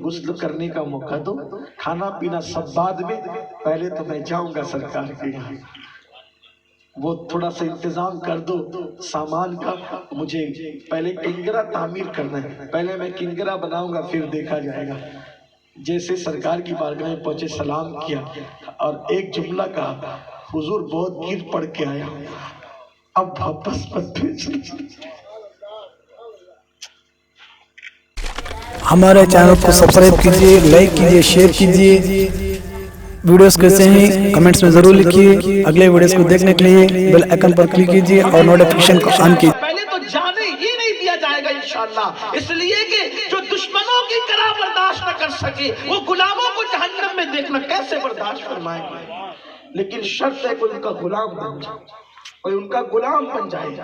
غسل کرنے کا موقع دو، کھانا پینا سب بعد میں، پہلے تو میں جاؤں گا سرکار کے یہاں، وہ تھوڑا سا انتظام کر دو سامان کا، مجھے پہلے کنگرا تعمیر کرنا ہے، پہلے میں کنگرا بناؤں گا پھر دیکھا جائے گا۔ جیسے سرکار کی بارگاہ میں پہنچے، سلام کیا اور ایک جملہ کہا، حضور بہت گر پڑھ کے آیا ہوں، اب واپس مت بھیجنا۔ ہمارے چینل کو سبسکرائب کیجئے، لائک کیجئے، شیئر کیجئے، ویڈیوز کیسے ہیں کمنٹس میں ضرور لکھیے۔ اگلے ویڈیوز کو دیکھنے کے لیے بیل آئیکن پر کلک کیجئے اور نوٹیفیکیشن کو آن کیجئے۔ پہلے تو جانے ہی نہیں دیا جائے گا انشاءاللہ، اس لیے کہ جو دشمنوں کی کرا برداشت نہ کر سکے، وہ غلاموں کو جہنم میں دیکھنا کیسے برداشت فرمائیں گے؟ لیکن شرط ہے کوئی ان کا غلام بن جائے، کوئی ان کا غلام بن جائے،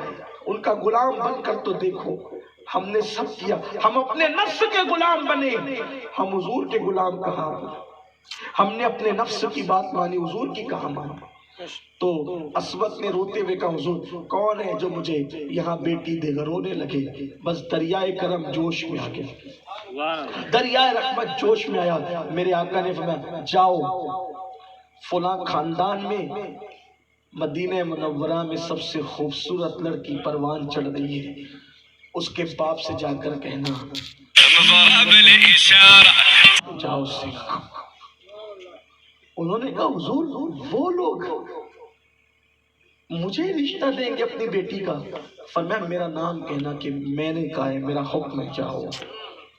ان کا غلام بن کر تو دیکھو۔ ہم نے سب کیا، ہم اپنے نفس کے غلام بنے، ہم حضور کے غلام کہاں بنے؟ ہم نے اپنے نفس کی بات مانی، حضور کی کہاں مانی؟ تو اسود نے روتے ہوئے کہا، حضور کون ہے جو مجھے یہاں بیٹی دے گا؟ رونے لگے، بس دریائے کرم جوش میں آ گیا، دریائے رحمت جوش میں آیا۔ میرے آقا نے فرمایا، جاؤ فلاں خاندان میں مدینہ منورہ میں سب سے خوبصورت لڑکی پروان چڑھ رہی ہے، اس کے باپ سے جا کر کہنا، جاؤ سیکھو۔ انہوں نے کہا، حضور وہ لوگ مجھے رشتہ دیں گے اپنی بیٹی کا؟ فرمایا، میرا نام کہنا کہ میں نے کہا ہے، میرا حکم ہے، جاؤ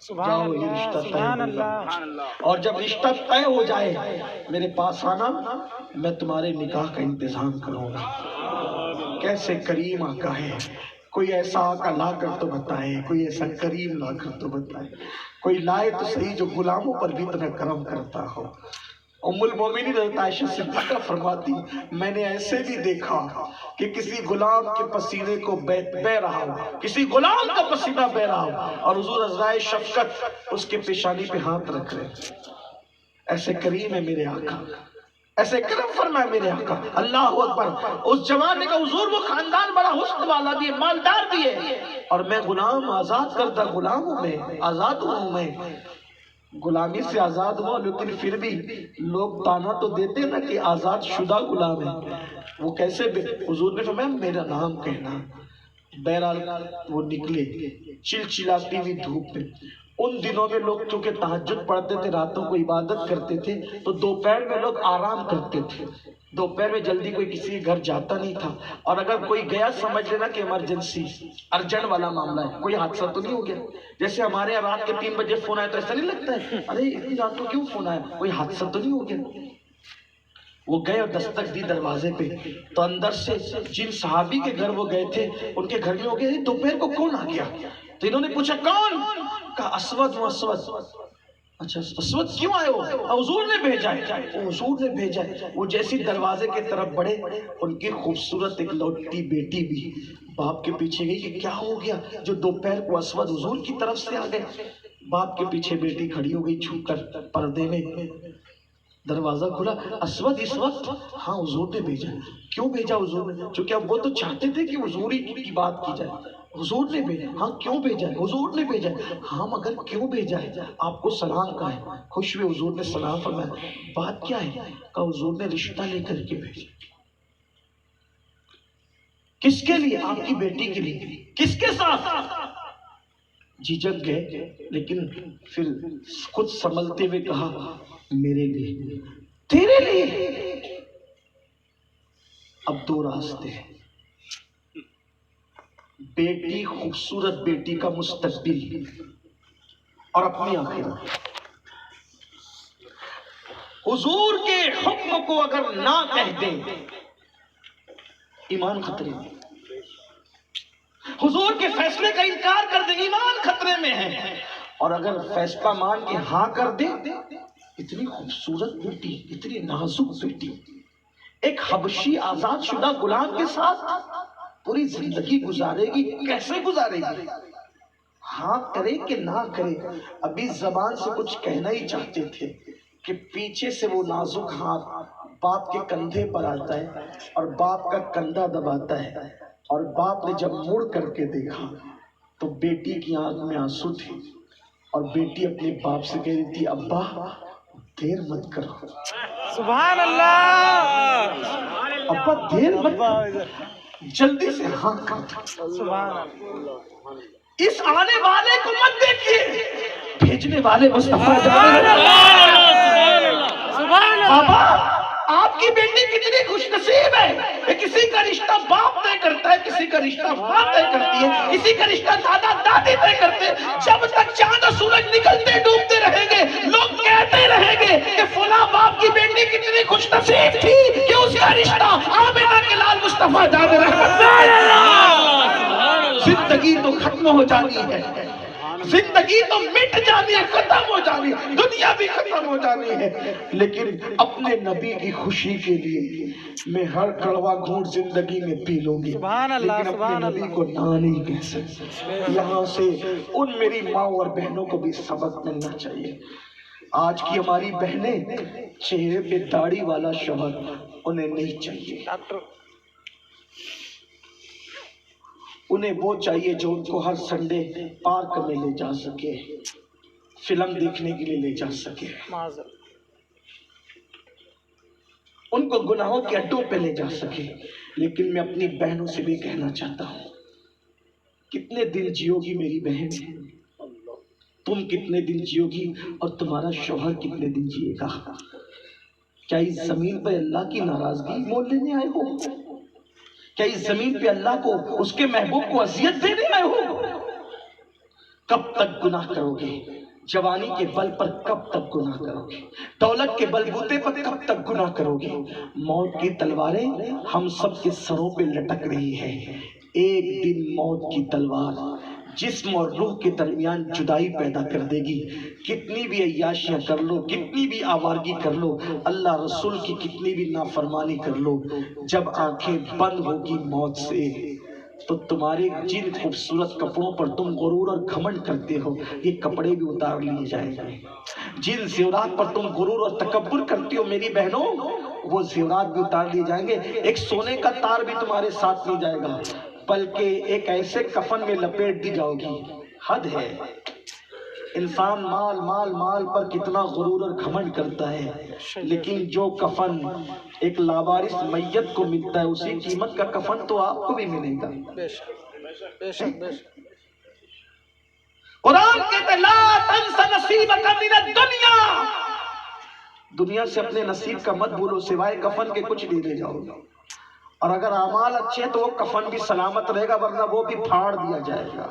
جاؤ، یہ رشتہ طے ہوگا، اور جب رشتہ طے ہو جائے میرے پاس آنا، میں تمہارے نکاح کا انتظام کروں گا۔ کیسے کریم آقا ہے! کوئی ایسا آقا لا کر تو بتائے، کوئی ایسا کریم لا کر تو بتائے، کوئی لائے تو صحیح جو غلاموں پر بھی اتنا کرم کرتا ہو۔ ام المومنین حضرت عائشہ صدیقہ فرماتی، میں نے ایسے بھی دیکھا کہ کسی غلام کے پسینے کو بہ رہا ہو، کسی غلام کا پسینہ بہ رہا ہو، اور حضور عذرائے شفقت اس کے پیشانی پہ ہاتھ رکھ رہے۔ ایسے کریم ہے میرے آقا، ایسے کرم فرمائے میرے آقا، اللہ اکبر۔ اس جوان نے کہا، حضور وہ خاندان بڑا حسن والا بھی ہے، مالدار بھی ہے، اور میں غلام آزاد کردہ غلام ہوں، میں آزاد ہوں، میں غلامی سے آزاد ہوا، لیکن پھر بھی لوگ تانا تو دیتے نا کہ آزاد شدہ غلام ہے، وہ کیسے؟ حضور نے فرمایا، میرا نام کہنا۔ بہرحال وہ نکلے چلچلاتی ہوئی دھوپ میں۔ ان دنوں میں لوگ چونکہ تہجد پڑھتے تھے، راتوں کو عبادت کرتے تھے، تو دوپہر میں لوگ آرام کرتے تھے، دوپہر میں جلدی کوئی کسی کے گھر جاتا نہیں تھا، اور اگر کوئی گیا سمجھ لینا کہ ایمرجنسی ارجنٹ والا معاملہ ہے، کوئی حادثہ تو نہیں ہو گیا۔ جیسے ہمارے یہاں رات کے 3 بجے فون آیا تو ایسا نہیں لگتا ہے، ارے اتنی رات کو کیوں فون آیا، کوئی حادثہ تو نہیں ہو گیا؟ وہ گئے اور دستک دی دروازے پہ، تو اندر سے جن صحابی کے گھر وہ گئے تھے ان کے گھر میں ہو گئے، دوپہر کو کون آ گیا؟ تو انہوں نے پوچھا، کون؟ کہا، اسود ہوں، اسود۔ اچھا اسود کیوں آئے ہو؟ حضور نے بھیجا ہے، حضور نے بھیجا ہے۔ وہ جیسی دروازے کے طرف بڑھے، ان کی خوبصورت ایک لوٹتی بیٹی بھی باپ کے پیچھے گئی کہ کیا ہو گیا جو دوپہر کو اسود حضور کی طرف سے آ گئے؟ باپ کے پیچھے بیٹی کھڑی ہو گئی چھپ کر پردے میں، دروازہ کھلا، اسود اس وقت؟ ہاں حضور نے بھیجا۔ کیوں بھیجا حضور نے؟ چونکہ اب وہ تو چاہتے تھے کہ حضور ہی کی بات کی جائے، حضور نے بھیجا۔ ہاں کیوں بھیجا ہے؟ حضور نے بھیجا۔ ہاں مگر کیوں بھیجا ہے؟ آپ کو سلام کہا ہے۔ خوش ہوئے، حضور نے سلام فرمایا، بات کیا ہے؟ کہا، حضور نے رشتہ لے کر کے بھیجا۔ کس کے لیے؟ آپ کی بیٹی کے لیے۔ کس کے ساتھ؟ جھجک گئے، لیکن پھر خود سنبھلتے ہوئے کہا، میرے لیے۔ تیرے لیے؟ اب 2 راستے ہیں، بیٹی، خوبصورت بیٹی کا مستقبل اور اپنی آخرت۔ حضور کے حکم کو اگر نہ کہہ دیں، ایمان خطرے میں، حضور کے فیصلے کا انکار کر دیں، ایمان خطرے میں ہے، اور اگر فیصلہ مان کے ہاں کر دیں، اتنی خوبصورت بیٹی، اتنی نازک بیٹی، ایک حبشی آزاد شدہ غلام کے ساتھ پوری زندگی گزارے گی، کیسے گزارے گی؟ ہاں کرے کہ نہ کرے؟ ابھی زبان سے کچھ کہنا ہی چاہتے تھے کہ پیچھے سے وہ نازک ہاتھ باپ کے کندھے پر آتا ہے اور باپ کا کندھا دباتا ہے، اور باپ نے جب مڑ کر کے دیکھا تو بیٹی کی آنکھ میں آنسو تھے، اور بیٹی اپنے باپ سے کہہ رہی تھی ابا دیر مت کرو، سبحان اللہ، ابا دیر مت کرو، جلدی سے ہاں کر دو۔ سبحان اللہ، اس آنے والے کو مت دیکھیے، بھیجنے والے مصطفیٰ جان بابا آپ کی بیٹی کتنی خوش نصیب ہے کہ کسی کا رشتہ باپ طے کرتا ہے، کسی کا رشتہ ماں طے کرتی ہے، کسی کا رشتہ دادا دادی طے کرتے ہیں۔ جب تک چاند اور سورج نکلتے ڈوبتے رہیں گے لوگ کہتے رہیں گے کہ فلاں باپ کی بیٹی کتنی خوش نصیب تھی کہ اس کا رشتہ آمنہ کے لال مصطفیٰ جان رحمت سے۔ زندگی تو ختم ہو جانی ہے، زندگی تو مٹ جانی ہے، ختم ہو جانی ہے، دنیا بھی ختم ہو جانی ہے، لیکن اپنے نبی کی خوشی کے لیے میں ہر کڑوا گھونٹ زندگی میں پی لوں گی، لیکن اپنے نبی کو نہ نہیں کہہ سکتے۔ یہاں سے ان میری ماں اور بہنوں کو بھی سبق ملنا چاہیے۔ آج کی ہماری بہنیں چہرے پہ داڑھی والا شوہر انہیں نہیں چاہیے، انہیں وہ چاہیے جو ان کو ہر سنڈے پارک میں لے جا سکے، فلم دیکھنے کے لیے لے جا سکے، ان کو گناہوں کے اڈوں پہ لے جا سکے۔ لیکن میں اپنی بہنوں سے بھی کہنا چاہتا ہوں، کتنے دن جیو گی میری بہن، تم کتنے دن جیو گی اور تمہارا شوہر کتنے دن جیے گا؟ کیا اس زمین پہ اللہ کی ناراضگی مول لینے آئے ہو؟ کیا اس زمین پہ اللہ کو، اس کے محبوب کو اذیت دینے آئے ہو؟ کب تک گناہ کرو گے؟ جوانی کے بل پر کب تک گناہ کرو گے؟ دولت کے بل بوتے پر کب تک گناہ کرو گے؟ موت کی تلواریں ہم سب کے سروں پہ لٹک رہی ہے، ایک دن موت کی تلوار جسم اور روح کے درمیان جدائی پیدا کر دے گی۔ کتنی بھی عیاشیاں کر لو، کتنی بھی آوارگی کر لو، اللہ رسول کی کتنی بھی نافرمانی کر لو، جب آنکھیں بند ہوگی موت سے تو تمہارے جن خوبصورت کپڑوں پر تم غرور اور گھمنڈ کرتے ہو یہ کپڑے بھی اتار لیے جائیں گے۔ جن زیورات پر تم غرور اور تکبر کرتی ہو میری بہنوں وہ زیورات بھی اتار لیے جائیں گے۔ ایک سونے کا تار بھی تمہارے ساتھ نہیں جائے گا، بلکہ ایک ایسے کفن میں لپیٹ دی جاؤ گی۔ حد ہے، انسان مال مال مال پر کتنا غرور اور گھمنڈ کرتا ہے، لیکن جو کفن ایک لاوارث میت کو ملتا ہے اسی قیمت کا کفن تو آپ کو بھی ملے گا۔ قرآن کہتے لا تنس نصیبک من الدنیا، دنیا سے اپنے نصیب کا مت بھولو، سوائے کفن کے کچھ نہیں لے جاؤ گا۔ اور اگر اعمال اچھے تو وہ کفن بھی سلامت رہے گا، ورنہ وہ بھی پھاڑ دیا جائے گا،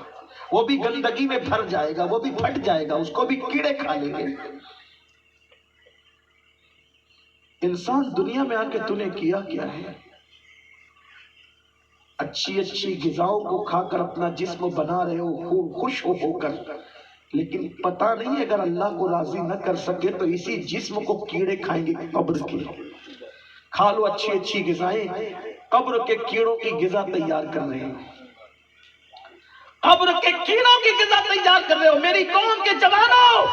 وہ بھی گندگی میں بھر جائے گا، وہ بھی پھٹ جائے گا، اس کو بھی کیڑے کھا لیں گے۔ انسان دنیا میں آ کے تو نے کیا کیا ہے؟ اچھی اچھی غذاؤں کو کھا کر اپنا جسم بنا رہے ہو خوب خوش ہو کر، لیکن پتہ نہیں اگر اللہ کو راضی نہ کر سکے تو اسی جسم کو کیڑے کھائیں گے قبر کے۔ کھا لو اچھی اچھی غذائیں، قبر کے کیڑوں کی غذا تیار کر رہے ہو، قبر کے کیڑوں کی غذا تیار کر رہے ہو۔ میری قوم کے جوانوں،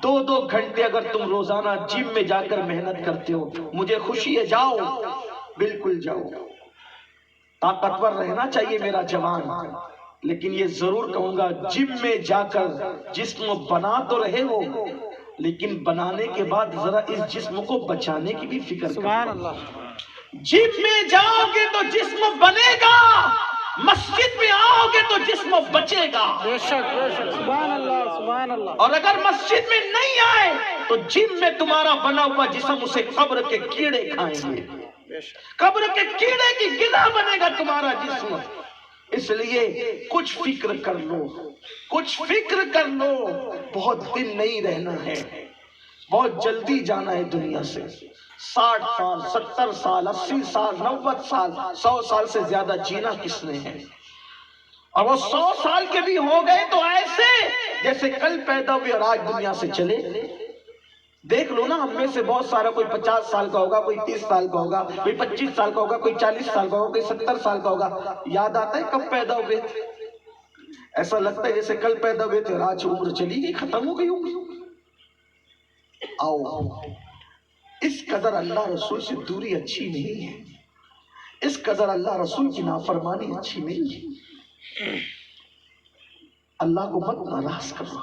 2 گھنٹے اگر تم روزانہ جم میں جا کر محنت کرتے ہو مجھے خوشی ہے، جاؤ، بالکل جاؤ۔ طاقتور رہنا چاہیے میرا جوان، لیکن یہ ضرور کہوں گا جم میں جا کر جسم بنا تو رہے ہو، لیکن بنانے کے بعد ذرا اس جسم کو بچانے کی بھی فکر کرو۔ جم میں جاؤ گے تو جسم بنے گا، مسجد میں آؤ گے تو جسم بچے گا۔ سبحان اللہ، سبحان اللہ۔ اور اگر مسجد میں نہیں آئے تو جم میں تمہارا بنا ہوا جسم اسے قبر کے کیڑے کھائیں گے، قبر کے کیڑے کی غذا بنے گا تمہارا جسم۔ اس لیے کچھ فکر کر لو، کچھ فکر کر لو، بہت دن نہیں رہنا ہے، بہت جلدی جانا ہے دنیا سے۔ 60 سال، 70 سال، 80 سال، 90 سال، 100 سال سے زیادہ جینا کس نے ہے؟ اور وہ 100 سال کے بھی ہو گئے تو ایسے جیسے کل پیدا ہوئے اور آج دنیا سے چلے۔ دیکھ لو نا، ہم میں سے بہت سارا کوئی 50 سال کا ہوگا، کوئی 30 سال کا ہوگا، کوئی 25 سال کا ہوگا، کوئی 40 سال کا ہوگا، کوئی 70 سال کا ہوگا۔ یاد آتا ہے کب پیدا ہوئے تھے؟ ایسا لگتا ہے جیسے کل پیدا ہوئے تھے اور آج عمر چلی گئی، ختم ہو گئی عمر۔ آؤ، اس قدر اللہ رسول سے دوری اچھی نہیں ہے، اس قدر اللہ رسول کی نافرمانی اچھی نہیں ہے۔ اللہ کو مت ناراض کرو،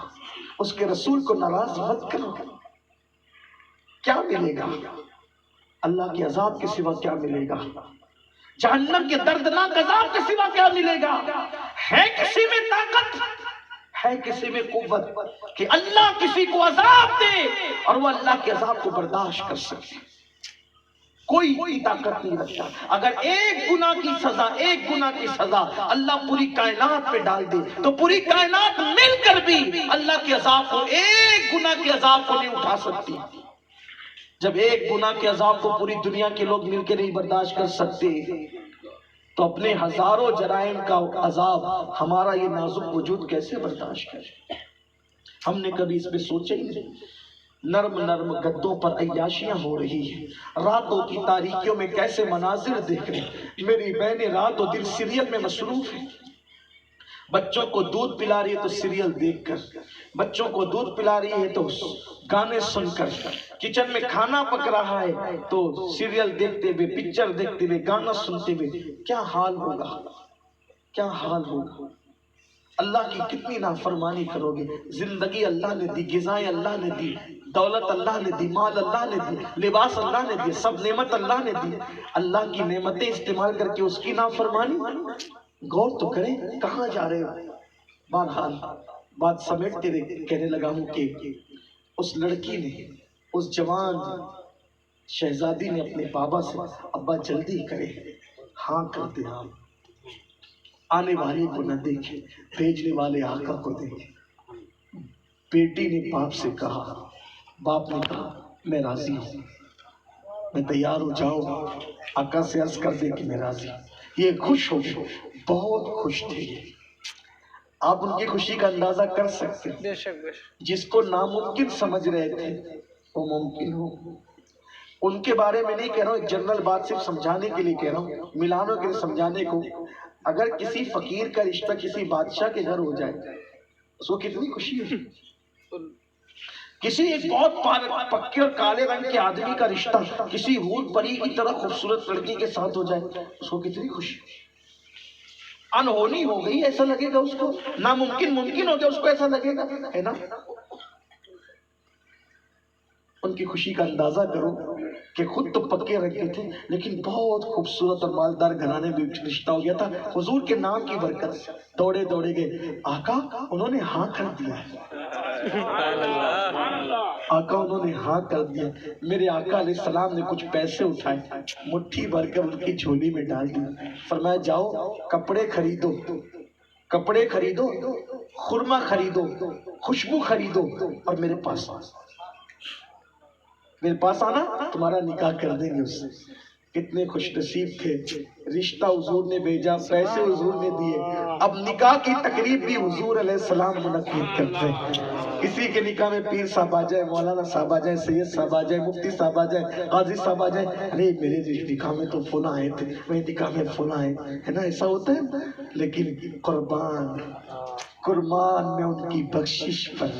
اس کے رسول کو ناراض مت کرو. کیا ملے گا؟ اللہ کے عذاب کے سوا کیا ملے گا؟ جہنم کے دردناک عذاب کے سوا کیا ملے گا؟ ہے کسی میں طاقت، ہے کسی میں قوت کہ اللہ کسی کو عذاب دے اور وہ اللہ کے عذاب کو برداشت کر سکے؟ کوئی طاقت نہیں رکھتا. اگر ایک گناہ کی سزا اللہ پوری کائنات پہ ڈال دے تو پوری کائنات مل کر بھی اللہ کے عذاب کو، ایک گناہ کے عذاب کو نہیں اٹھا سکتی. جب ایک گناہ کے عذاب کو پوری دنیا کے لوگ مل کے نہیں برداشت کر سکتے تو اپنے ہزاروں جرائم کا عذاب ہمارا یہ نازک وجود کیسے برداشت کرے؟ ہم نے کبھی اس پہ سوچا ہی نہیں. نرم گدوں پر عیاشیاں ہو رہی ہیں، راتوں کی تاریکیوں میں کیسے مناظر دیکھ رہے ہیں. میری بہنیں رات و دن سیریل میں مصروف ہیں. بچوں کو دودھ پلا رہی ہے تو سیریل دیکھ کر، بچوں کو دودھ پلا رہی ہے تو گانے سن کر، کچن میں کھانا پک رہا ہے تو سیریل دیکھتے ہوئے، پکچر دیکھتے ہوئے، گانا سنتے ہوئے. کیا حال ہوگا، کیا حال ہوگا؟ اللہ کی کتنی نافرمانی کرو گے. زندگی اللہ نے دی، غذائیں اللہ نے دی، دولت اللہ نے دی، مال اللہ نے دی، لباس اللہ نے دی، سب نعمت اللہ نے دی. اللہ کی نعمتیں استعمال کر کے اس کی نافرمانی. غور تو کریں کہاں جا رہے ہو. بہرحال بات سمیٹتے ہوئے کہنے لگا ہوں کہ اس لڑکی نے، اس جوان شہزادی نے اپنے بابا سے، ابا جلدی کرے، ہاں کر دے، آنے والے کو نہ دیکھے، بھیجنے والے آقا کو دیکھے. بیٹی نے باپ سے کہا، باپ نے کہا میں راضی ہوں، میں تیار ہو جاؤں. آقا سے عرض کر دے کہ میں راضی. یہ خوش ہو گئے، بہت خوش تھے. آپ ان کی خوشی کا اندازہ کر سکتے ہیں. بے شک بے شک. جس کو ناممکن سمجھ رہے تھے وہ ممکن ہو. ان کے بارے میں نہیں کہہ رہا ہوں، ایک جنرل بات صرف سمجھانے کے لیے کہہ رہا ہوں، ملانوں کے لیے سمجھانے کو. اگر کسی فقیر کا رشتہ کسی بادشاہ کے گھر ہو جائے اس کو کتنی خوشی ہے. کسی ایک بہت پکے اور کالے رنگ کے آدمی کا رشتہ کسی حور پری کی طرح خوبصورت لڑکی کے ساتھ ہو جائے اس کو کتنی خوشی. انہونی ہو گئی ایسا لگے گا اس کو، ناممکن ممکن ہو گیا اس کو ایسا لگے گا، ہے نا. ان کی خوشی کا اندازہ کرو کہ خود تو پکے رکھے تھے لیکن بہت خوبصورت اور مالدار گھرانے میں رشتہ ہو گیا تھا. حضور کے نام کی برکت سے دوڑے دوڑے گئے. آقا انہوں نے ہاں کر دیا، آقا انہوں نے ہاں کر دیا. میرے آقا علیہ السلام نے کچھ پیسے اٹھائے، مٹھی بھر کر ان کی جھولی میں ڈال دی. فرمایا جاؤ کپڑے خریدو، کپڑے خریدو، خرما خریدو، خوشبو خریدو اور میرے پاس آنا، تمہارا نکاح کر دیں گے اس سے. کتنے خوش نصیب تھے. رشتہ حضور نے بھیجا، پیسے حضور نے دیے. اب نکاح کی تقریب بھی حضور علیہ السلام منعقد کرتے ہیں. کسی کے نکاح میں پیر صاحب آ جائے، مولانا صاحب آ جائے، سید صاحب آ جائے، مفتی صاحب آ جائے، قاضی صاحب آ جائے، ارے میرے نکاح میں تو فلاں آئے تھے، میرے نکاح میں فلاں آئے، ہے نا، ایسا ہوتا ہے. لیکن قربان میں ان کی بخشش پر،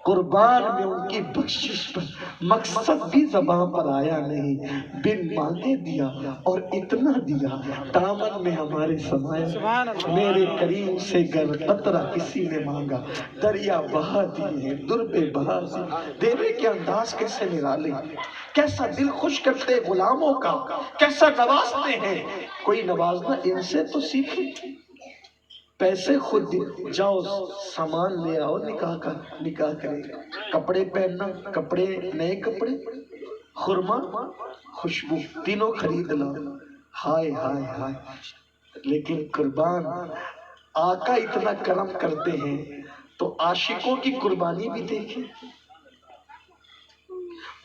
قربان میں ان کی بخشش پر مقصد بھی زبان پر آیا نہیں، بن مانگے دیا اور اتنا دیا دامن میں ہمارے سمایا. میرے کریم سے گر قطرہ کسی نے مانگا، دریا بہا دیے، دربے بہا دیے. دینے کے انداز کیسے نرالے، کیسا دل خوش کرتے غلاموں کا، کیسا نوازتے ہیں. کوئی نوازنا ان سے تو سیکھے. پیسے خود جاؤ سامان لے آؤ، نکاح کرے. کپڑے پہننا، کپڑے نئے کپڑے، خرما، خوشبو تینوں خرید لاؤ. ہائے ہائے ہائے. لیکن قربان آقا اتنا کرم کرتے ہیں تو عاشقوں کی قربانی بھی دیکھیں.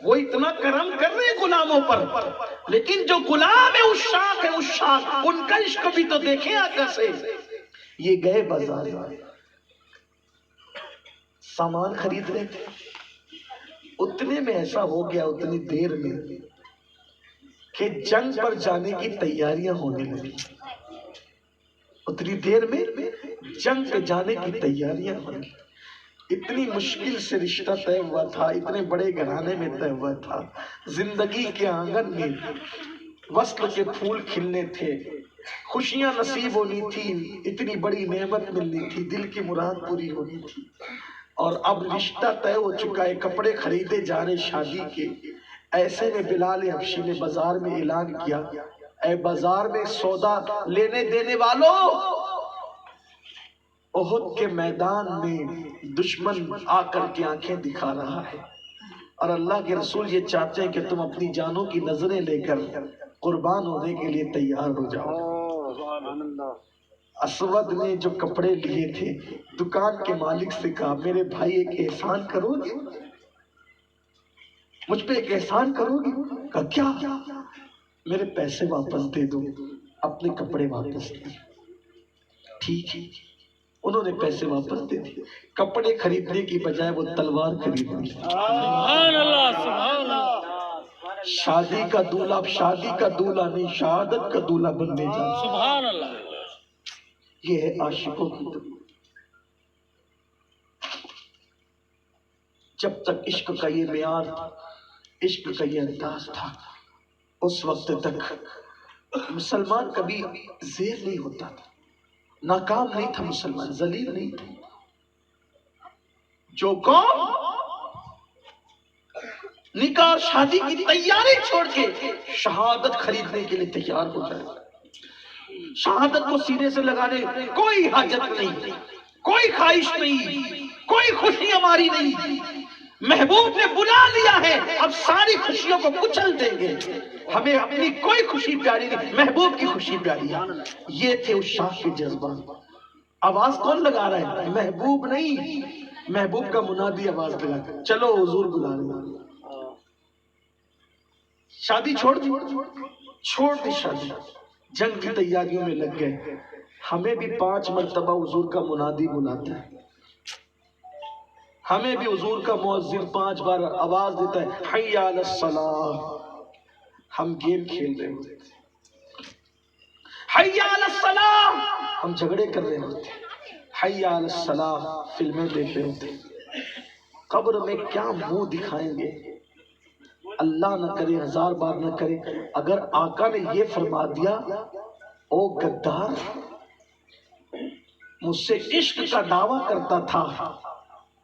وہ اتنا کرم کر رہے ہیں غلاموں پر، لیکن جو غلام ہے عشاق ان کا عشق بھی تو دیکھیں آقا سے. یہ گئے بازار، سامان خرید رہے تھے، اتنے میں ایسا ہو گیا، اتنی دیر میں کہ جنگ پر جانے کی تیاریاں ہونے لگی. اتنی دیر میں جنگ پہ جانے کی تیاریاں ہونے لگی. اتنی مشکل سے رشتہ طے ہوا تھا، اتنے بڑے گھرانے میں طے ہوا تھا. زندگی کے آنگن میں وصل کے پھول کھلنے تھے، خوشیاں نصیب ہونی تھی، اتنی بڑی نعمت ملنی تھی، دل کی مراد پوری ہونی تھی. اور اب رشتہ طے ہو چکا ہے، کپڑے خریدے جا رہے شادی کے، ایسے میں بلال حبشی نے بازار میں اعلان کیا، اے بازار میں سودا لینے دینے والوں، احد کے میدان میں دشمن آ کر کے آنکھیں دکھا رہا ہے، اور اللہ کے رسول یہ چاہتے ہیں کہ تم اپنی جانوں کی نظریں لے کر قربان ہونے کے لیے تیار ہو جاؤ۔ اسود نے جو کپڑے لیے تھے دکان کے مالک سے کہا، میرے بھائی ایک احسان کرو گے، مجھ پہ ایک احسان کرو گے؟ کہا کیا؟ میرے پیسے واپس دے دو، اپنے کپڑے واپس دے۔ ٹھیک ہے، انہوں نے پیسے واپس دے دیے، کپڑے خریدنے کی بجائے وہ تلوار خرید لی۔ سبحان اللہ سبحان اللہ شادی کا دولہا اب شادی کا دولہا نہیں، شہادت کا دولہا بننے جا رہا ہے۔ سبحان اللہ یہ ہے عاشقوں کی دنیا۔ جب تک عشق کا یہ معیار، عشق کا یہ انداز تھا، اس وقت تک مسلمان کبھی زیر نہیں ہوتا تھا، ناکام نہیں تھا مسلمان، ذلیل نہیں تھا۔ جو قوم نکاح اور شادی کی تیاری چھوڑ کے شہادت خریدنے کے لیے تیار ہو جائے، شہادت کو سینے سے لگانے کوئی حاجت نہیں، کوئی خواہش نہیں، کوئی خوشی ہماری نہیں، محبوب نے بلا لیا ہے، اب ساری خوشیوں کو کچل دیں گے، ہمیں اپنی کوئی خوشی پیاری نہیں، محبوب کی خوشی پیاری ہے۔ یہ تھے اس شاہ کے جذبات۔ آواز کون لگا رہا ہے؟ محبوب نہیں، محبوب کا منادی آواز لگا، چلو حضور بلا رہے۔ شادی چھوڑ دی شادی، جنگ کی تیاریوں میں لگ گئے۔ ہمیں بھی 5 مرتبہ حضور کا منادی بلاتا ہے، ہمیں بھی حضور کا مؤذن 5 بار آواز دیتا ہے، حی علی الصلاۃ۔ ہم گیم کھیل رہے ہوتے، حی علی الصلاۃ، ہم جھگڑے کر رہے ہوتے، حی علی الصلاۃ فلمیں دیکھ رہے ہوتے۔ قبر میں کیا منہ دکھائیں گے؟ اللہ نہ کرے، 1000 بار نہ کرے، اگر آقا نے یہ فرما دیا، او غدار مجھ سے عشق کا دعویٰ کرتا تھا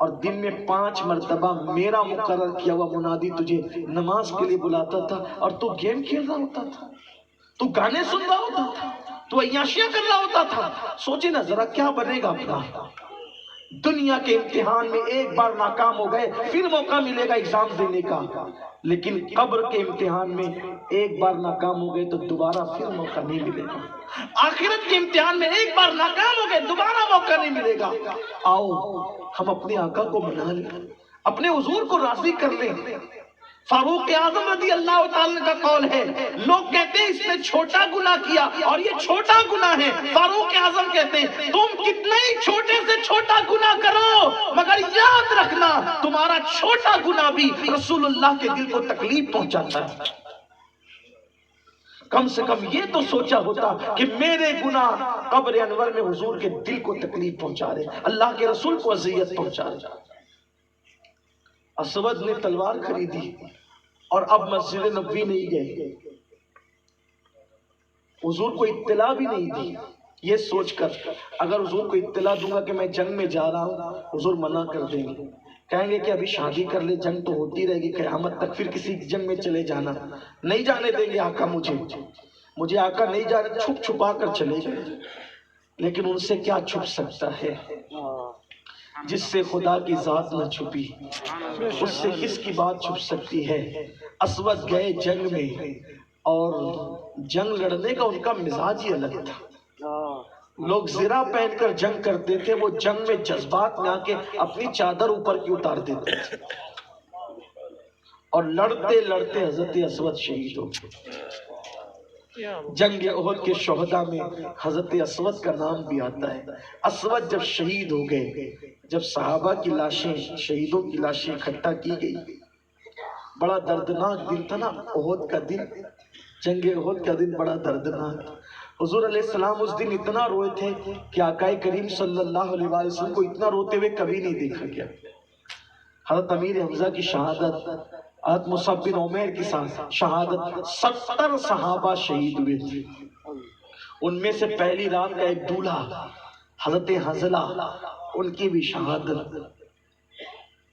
اور دن میں 5 مرتبہ میرا مقرر کیا ہوا منادی تجھے نماز کے لیے بلاتا تھا، اور تو گیم کھیل رہا ہوتا تھا، تو گانے سن رہا ہوتا تھا، تو عیاشیاں کر رہا ہوتا تھا، سوچے نا ذرا کیا بنے گا اپنا۔ دنیا کے امتحان میں ایک بار ناکام ہو گئے، پھر موقع ملے گا ایگزام دینے کا، لیکن قبر کے امتحان میں ایک بار ناکام ہو گئے تو دوبارہ پھر موقع نہیں ملے گا۔ آخرت کے امتحان میں ایک بار ناکام ہو گئے، دوبارہ موقع نہیں ملے گا۔ آؤ ہم اپنے آقا کو منا لیں، اپنے حضور کو راضی کر لیں۔ فاروق اعظم رضی اللہ تعالیٰ کا قول ہے، لوگ کہتے ہیں اس نے چھوٹا گناہ کیا اور یہ چھوٹا گناہ ہے، فاروق اعظم کہتے ہیں تم کتنے ہی چھوٹے سے چھوٹا گناہ کرو، مگر یاد رکھنا تمہارا چھوٹا گناہ بھی رسول اللہ کے دل کو تکلیف پہنچاتا ہے۔ کم سے کم یہ تو سوچا ہوتا کہ میرے گناہ قبر انور میں حضور کے دل کو تکلیف پہنچا رہے، اللہ کے رسول کو اذیت پہنچا رہے۔ اسود نے تلوار خریدی اور اب مسجد نبوی نہیں گئے، حضور کو اطلاع بھی نہیں دی، یہ سوچ کر اگر حضور کو اطلاع دوں گا کہ میں جنگ میں جا رہا ہوں، حضور منع کر دیں گے، کہیں گے کہ ابھی شادی کر لے، جنگ تو ہوتی رہے گی قیامت تک، پھر کسی جنگ میں چلے جانا، نہیں جانے دیں گے آقا مجھے آقا نہیں جانے، چھپ چھپا کر چلے گئے۔ لیکن ان سے کیا چھپ سکتا ہے؟ جس سے خدا کی ذات نہ چھپی اس سے کس کی بات چھپ سکتی ہے؟ اسود گئے جنگ میں اور جنگ لڑنے کا ان کا مزاج ہی الگ تھا۔ لوگ زرہ پہن کر جنگ کرتے تھے، وہ جنگ میں جذبات میں آ کے اپنی چادر اوپر کی اتار دیتے تھے، اور لڑتے لڑتے حضرت اسود شہید ہو گئے۔ جنگ احد کے شہداء میں حضرت اسود کا نام بھی آتا ہے۔ اسود جب شہید ہو گئے، جب صحابہ کی لاشیں، شہیدوں کی لاشیں اکٹھا کی گئی، بڑا دردناک دن تھا نا احد کا دن، جنگ احد کا دن بڑا دردناک۔ حضور علیہ السلام اس دن اتنا روئے تھے کہ آقا کریم صلی اللہ علیہ وسلم کو اتنا روتے ہوئے کبھی نہیں دیکھا گیا۔ حضرت امیر حمزہ کی شہادت، حضرت مصعب بن عمیر کی شہادت، 70 صحابہ شہید ہوئے تھے، ان میں سے پہلی رات کا ایک دولہا حضرت حنظلہ، ان کی بھی شہادت۔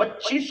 25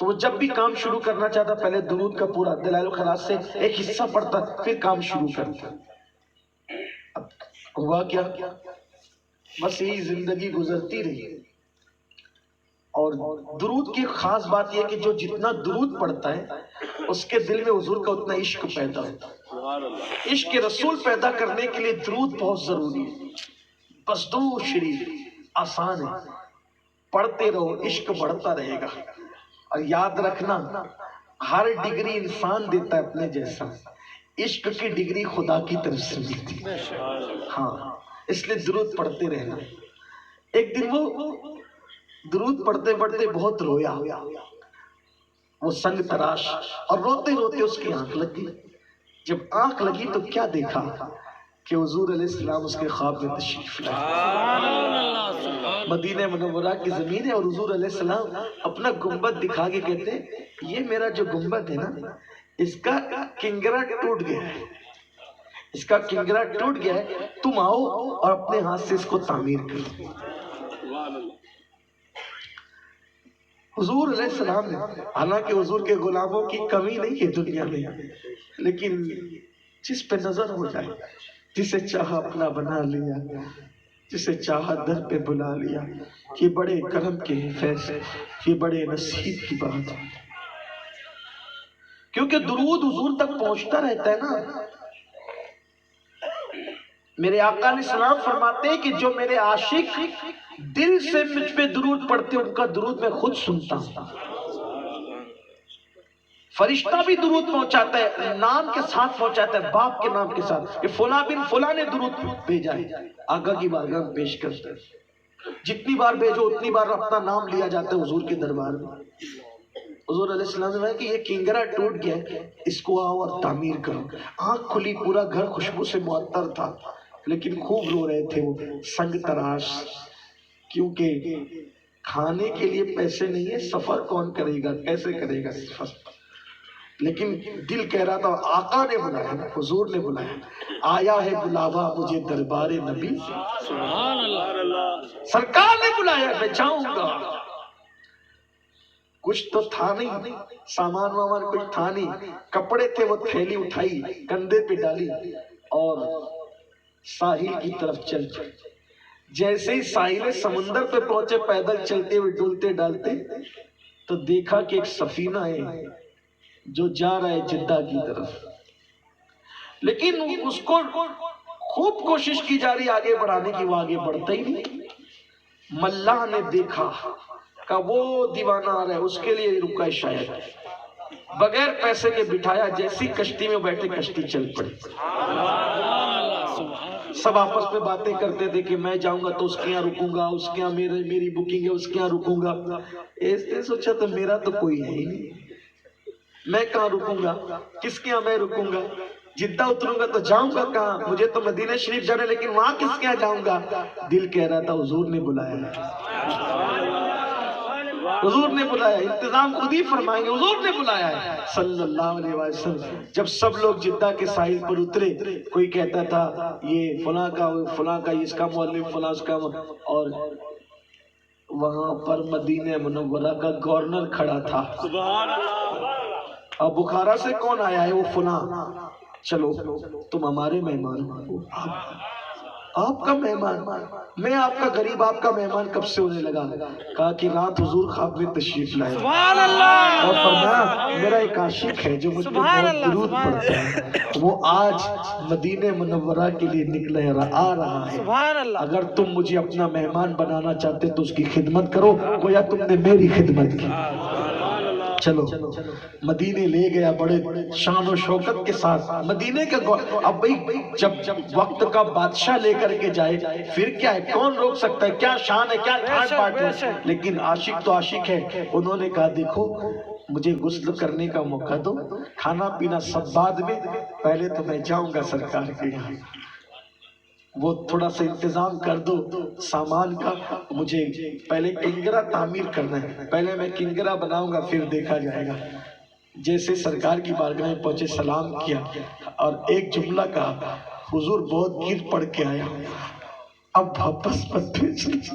تو وہ جب بھی کام شروع کرنا چاہتا پہلے درود کا پورا دلائل الخیرات سے ایک حصہ پڑھتا پھر کام شروع کرتا. اب ہوا کیا؟ بس یہی زندگی گزرتی رہی. اور درود کی خاص بات یہ کہ جو جتنا درود پڑھتا ہے اس کے دل میں حضور کا اتنا عشق پیدا ہوتا ہے. عشق رسول پیدا کرنے کے لیے درود بہت ضروری ہے. بس درود شریف آسان ہے، پڑھتے رہو عشق بڑھتا رہے گا. اور یاد رکھنا ہر ڈگری انسان دیتا ہے اپنے جیسا، عشق کی ڈگری خدا کی طرف سے ملتی. ہاں اس لیے درود پڑھتے رہنا. ایک دن وہ درود پڑھتے پڑھتے بہت رویا، وہ سنگ تراش، اور روتے روتے اس کی آنکھ لگی. جب آنکھ لگی تو کیا دیکھا کہ حضور علیہ السلام اس کے خواب میں تشریف لائے. مدینہ منورہ کی زمین ہے اور حضور علیہ السلام اپنا گنبد دکھا کے کہتے یہ میرا جو گنبد ہے نا اس کا کنگرا ٹوٹ گیا ہے، اس کا کنگرا ٹوٹ گیا ہے، تم آؤ اور اپنے ہاتھ سے اس کو تعمیر کرو. حضور علیہ السلام نے، حالانکہ حضور کے غلاموں کی کمی نہیں ہے دنیا میں، لیکن جس پہ نظر ہو جائے، جسے چاہا اپنا بنا لیا، جسے چاہا در پہ بلا لیا، یہ بڑے کرم کے فیصلے، یہ بڑے نصیب کی بات ہے. کیونکہ درود حضور تک پہنچتا رہتا ہے نا. میرے آقا علیہ السلام فرماتے ہیں کہ جو میرے عاشق دل سے مجھ پہ درود پڑھتے ان کا درود میں خود سنتا ہوں. فرشتہ بھی درود پہنچاتا ہے، نام کے ساتھ پہنچاتا ہے، باپ کے نام کے ساتھ، کہ فلاں بن فلاں نے درود بھیجا ہے. آقا کی بارگاہ میں پیش کرتا ہے، جتنی بار بھیجو اتنی بار اپنا نام لیا جاتا ہے حضور کے دربار میں. حضور علیہ السلام نے کہا کہ یہ کنگرا ٹوٹ گیا ہے، اس کو آؤ اور تعمیر کرو. آنکھ کھلی، پورا گھر خوشبو سے معطر تھا، لیکن خوب رو رہے تھے وہ سنگ تراش، کیونکہ کھانے کے لیے پیسے نہیں ہے، سفر کون کرے گا، کیسے کرے گا سفر. لیکن دل کہہ رہا تھا آقا نے بلایا، حضور نے بلایا، آیا ہے بلاوا مجھے دربار نبی، سبحان اللہ، سرکار نے بلایا، میں جاؤں گا. کچھ تو تھا نہیں، سامان وامان کچھ تھا نہیں، کپڑے تھے، وہ تھیلی اٹھائی کندھے پہ ڈالی اور ساحل کی طرف چل پڑے. جیسے ہی ساحل سمندر پہ پہنچے، پیدل چلتے ہوئے ڈولتے ڈالتے تو دیکھا کہ ایک سفینہ ہے جو جا رہا ہے جدہ کی طرف. لیکن اس کو خوب کوشش کی جا رہی آگے بڑھانے کی، وہ آگے بڑھتا ہی نہیں. ملاح نے دیکھا کہ وہ دیوانہ آ رہا ہے، اس کے لیے رکا ہے شاید، بغیر پیسے کے بٹھایا، جیسی کشتی میں بیٹھے کشتی چل پڑی. سب آپس میں باتیں کرتے تھے کہ میں جاؤں گا تو اس کے یہاں رکوں گا، اس کے یہاں میری بکنگ ہے، اس کے یہاں رکوں گا. ایسے سوچا تو میرا تو کوئی ہے ہی نہیں، میں کہاں رکوں گا، کس کے یہاں میں رکوں گا. جدہ اتروں گا تو جاؤں گا کہاں، مجھے تو مدینہ شریف جانا ہے، لیکن وہاں کس کے یہاں جاؤں گا. دل کہہ رہا تھا حضور نے بلایا ہے، حضور نے بلایا، انتظام خود ہی فرمائیں گے، حضور نے بلایا ہے صلی اللہ علیہ وسلم. جب سب لوگ جدہ کے ساحل پر اترے، کوئی کہتا تھا یہ فلاں کا اس کا مولم، فلاں اس کا، اور وہاں پر مدینہ منورہ کا گورنر کھڑا تھا. اب بخارا سے کون آیا ہے، وہ فلاں. چلو تم ہمارے مہمان ہو، آپ کا مہمان، میں آپ کا غریب، آپ کا مہمان کب سے ہونے لگا. کہا کہ رات حضور خواب میں تشریف لائے اور فرمایا میرا ایک عاشق ہے جو مجھ پہ بہت درود پڑتا ہے، وہ آج مدینہ منورہ کے لیے نکلا ہے، آ رہا ہے. اگر تم مجھے اپنا مہمان بنانا چاہتے تو اس کی خدمت کرو، گویا تم نے میری خدمت کی. چلو مدینے لے گیا بڑے شان و شوکت کے ساتھ. مدینے کا اب بھئی جب وقت کا بادشاہ لے کر کے جائے پھر کیا ہے، کون روک سکتا ہے، کیا شان ہے، کیا ٹھاٹ باٹ ہے. لیکن عاشق تو عاشق ہے. انہوں نے کہا دیکھو مجھے غسل کرنے کا موقع دو، کھانا پینا سب بعد میں، پہلے تو میں جاؤں گا سرکار کے یہاں. وہ تھوڑا سا انتظام کر دو سامان کا، مجھے پہلے کنگرا تعمیر کرنا ہے، پہلے میں کنگرا بناؤں گا پھر دیکھا جائے گا. جیسے سرکار کی بارگاہ میں پہنچے، سلام کیا اور ایک جملہ کہا، حضور بہت گر پڑھ کے آیا، اب واپس مت بھیجنا.